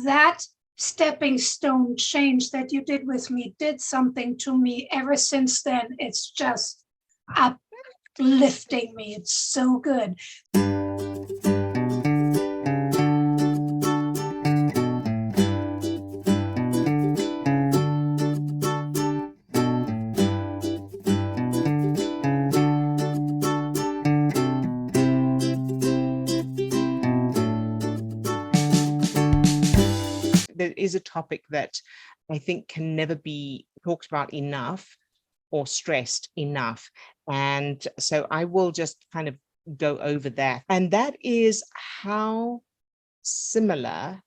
That stepping stone change that you did with me did something to me. Ever since then, it's just uplifting me. It's so good. There is a topic that I think can never be talked about enough or stressed enough. And so I will just kind of go over that. And that is how similar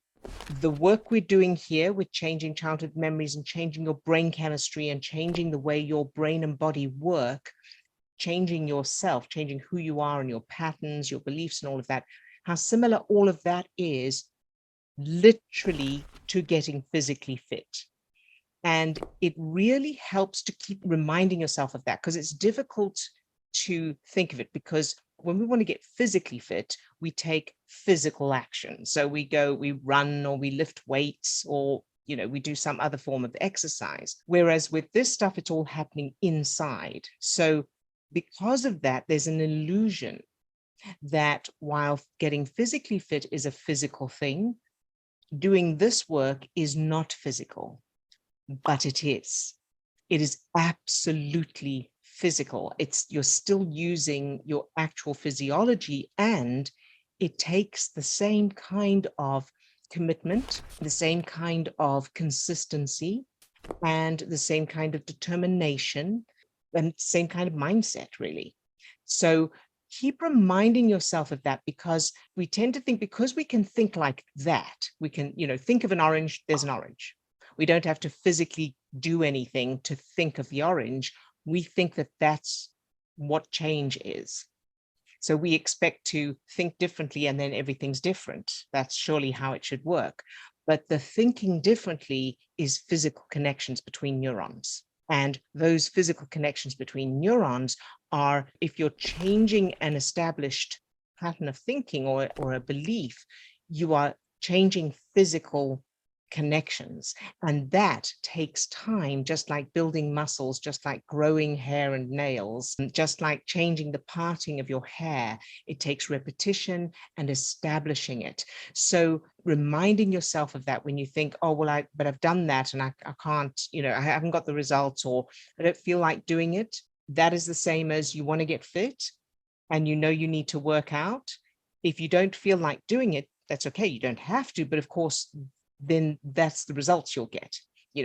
the work we're doing here with changing childhood memories and changing your brain chemistry and changing the way your brain and body work, changing yourself, changing who you are and your patterns, your beliefs and all of that, how similar all of that is literally to getting physically fit. And it really helps to keep reminding yourself of that, because it's difficult to think of it, because when we want to get physically fit, we take physical action. So we go, we run, or we lift weights, or we do some other form of exercise. Whereas with this stuff, it's all happening inside. So because of that, there's an illusion that while getting physically fit is a physical thing, doing this work is not physical, but it is. It is absolutely physical. You're still using your actual physiology, and it takes the same kind of commitment, the same kind of consistency, and the same kind of determination, and same kind of mindset, really. So keep reminding yourself of that, because we tend to think, because we can think like that, we can, think of an orange, there's an orange. We don't have to physically do anything to think of the orange. We think that that's what change is. So we expect to think differently and then everything's different. That's surely how it should work. But the thinking differently is physical connections between neurons. And those physical connections between neurons are, if you're changing an established pattern of thinking or a belief, you are changing physical connections. And that takes time, just like building muscles, just like growing hair and nails, just like changing the parting of your hair. It takes repetition and establishing it. So reminding yourself of that when you think, oh, well, but I've done that and I can't, I haven't got the results, or I don't feel like doing it. That is the same as you want to get fit and you need to work out. If you don't feel like doing it, that's okay. You don't have to, but of course, then that's the results you'll get.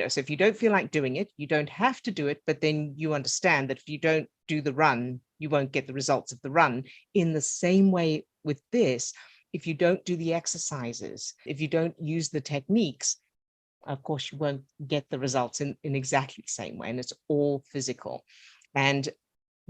So if you don't feel like doing it, you don't have to do it, but then you understand that if you don't do the run, you won't get the results of the run. In the same way with this, if you don't do the exercises, if you don't use the techniques, of course, you won't get the results in exactly the same way. And it's all physical. And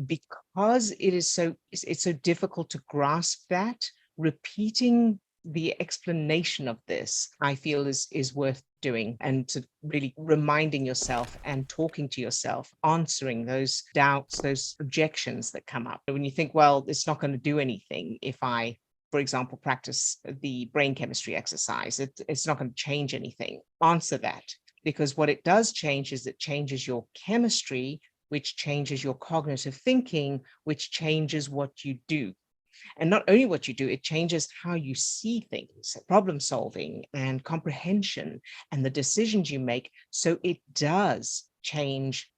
because it's so difficult to grasp that, repeating the explanation of this, I feel is worth doing, and to really reminding yourself and talking to yourself, answering those doubts, those objections that come up. When you think, well, it's not going to do anything if I, for example, practice the brain chemistry exercise, it's not going to change anything. Answer that, because what it does change is it changes your chemistry, which changes your cognitive thinking, which changes what you do. And not only what you do, it changes how you see things, problem solving and comprehension and the decisions you make. So it does change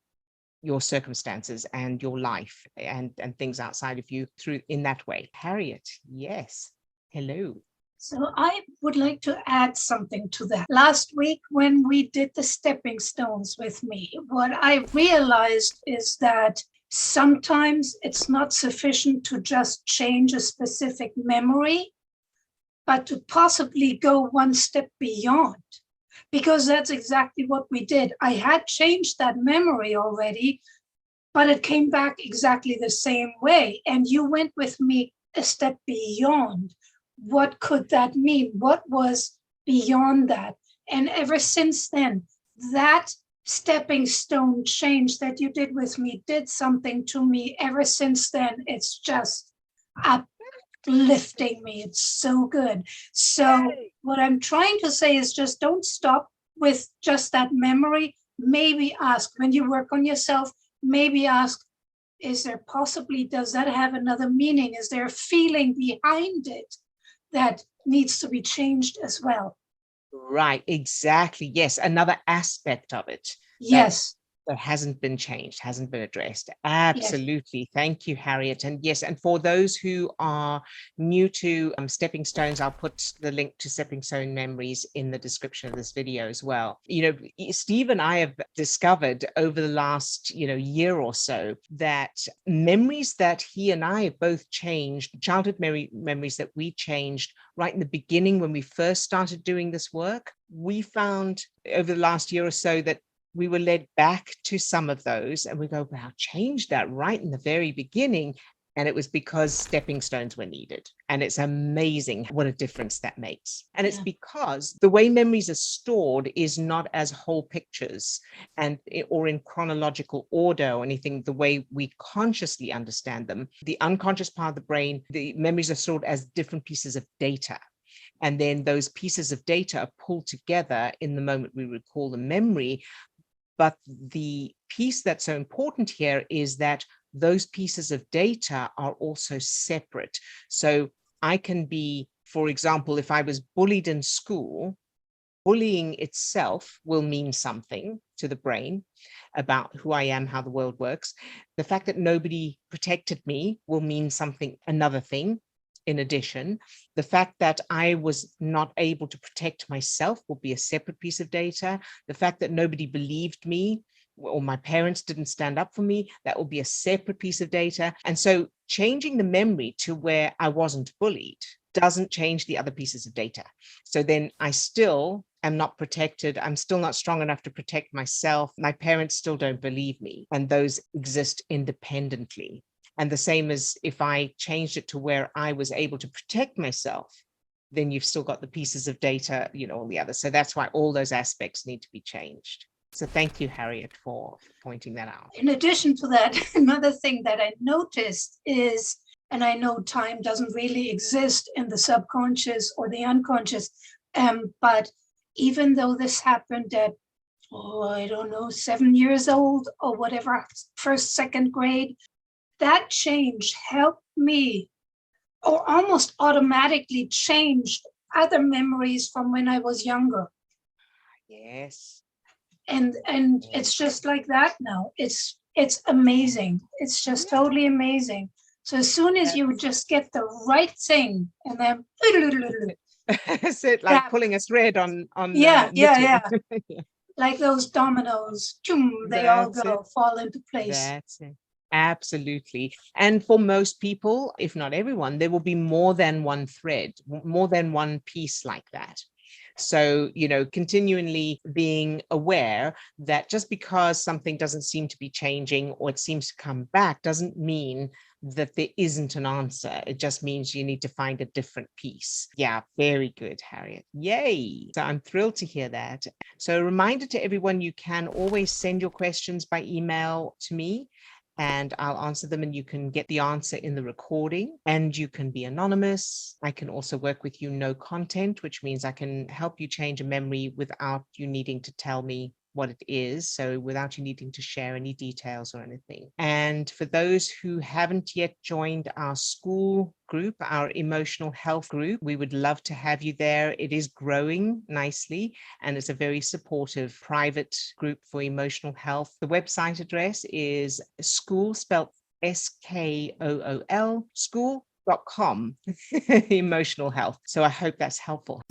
your circumstances and your life and things outside of you through in that way. Harriet, yes. Hello. So I would like to add something to that. Last week, when we did the stepping stones with me, what I realized is that sometimes it's not sufficient to just change a specific memory, but to possibly go one step beyond, because that's exactly what we did. I had changed that memory already, but it came back exactly the same way. And you went with me a step beyond. What could that mean? What was beyond that? And ever since then, that stepping stone change that you did with me did something to me. Ever since then, it's just lifting me. It's so good. So Yay. what I'm trying to say is just don't stop with just that memory. Maybe ask when you work on yourself, maybe ask, is there possibly, does that have another meaning? Is there a feeling behind it that needs to be changed as well? Right, exactly. Yes, another aspect of it that Yes. that hasn't been changed, hasn't been addressed. Yes. Absolutely. Thank you, Harriet. And yes, and for those who are new to Stepping Stones, I'll put the link to Stepping Stone Memories in the description of this video as well. Steve and I have discovered over the last, year or so that memories that he and I have both changed, childhood memories that we changed right in the beginning when we first started doing this work, we found over the last year or so that we were led back to some of those and we go, wow, change that right in the very beginning. And it was because stepping stones were needed. And it's amazing what a difference that makes. And it's because the way memories are stored is not as whole pictures or in chronological order or anything, the way we consciously understand them. The unconscious part of the brain, the memories are stored as different pieces of data. And then those pieces of data are pulled together in the moment we recall the memory. But the piece that's so important here is that those pieces of data are also separate. So I can be, for example, if I was bullied in school, bullying itself will mean something to the brain about who I am, how the world works. The fact that nobody protected me will mean something, another thing. In addition, the fact that I was not able to protect myself will be a separate piece of data. The fact that nobody believed me or my parents didn't stand up for me, that will be a separate piece of data. And so changing the memory to where I wasn't bullied doesn't change the other pieces of data. So then I still am not protected. I'm still not strong enough to protect myself. My parents still don't believe me, and those exist independently. And the same as if I changed it to where I was able to protect myself, then you've still got the pieces of data, all the others. So that's why all those aspects need to be changed. So thank you, Harriet, for pointing that out. In addition to that, another thing that I noticed is, and I know time doesn't really exist in the subconscious or the unconscious, but even though this happened at, I don't know, 7 years old or whatever, first, second grade, that change helped me or almost automatically changed other memories from when I was younger. Yes. And it's just like that now. It's amazing. It's just totally amazing. So as soon as you just get the right thing, and then is it like pulling a thread on yeah. Like those dominoes, they all fall into place. That's it. Absolutely. And for most people, if not everyone, there will be more than one thread, more than one piece like that. So, continually being aware that just because something doesn't seem to be changing or it seems to come back doesn't mean that there isn't an answer. It just means you need to find a different piece. Yeah, very good, Harriet. Yay. So I'm thrilled to hear that. So a reminder to everyone, you can always send your questions by email to me, and I'll answer them, and you can get the answer in the recording, and you can be anonymous. I can also work with you no content, which means I can help you change a memory without you needing to tell me what it is, so without you needing to share any details or anything. And for those who haven't yet joined our school group, our emotional health group, we would love to have you there. It is growing nicely, and it's a very supportive private group for emotional health. The website address is school, spelled SKOOL, school.com, emotional health. So I hope that's helpful.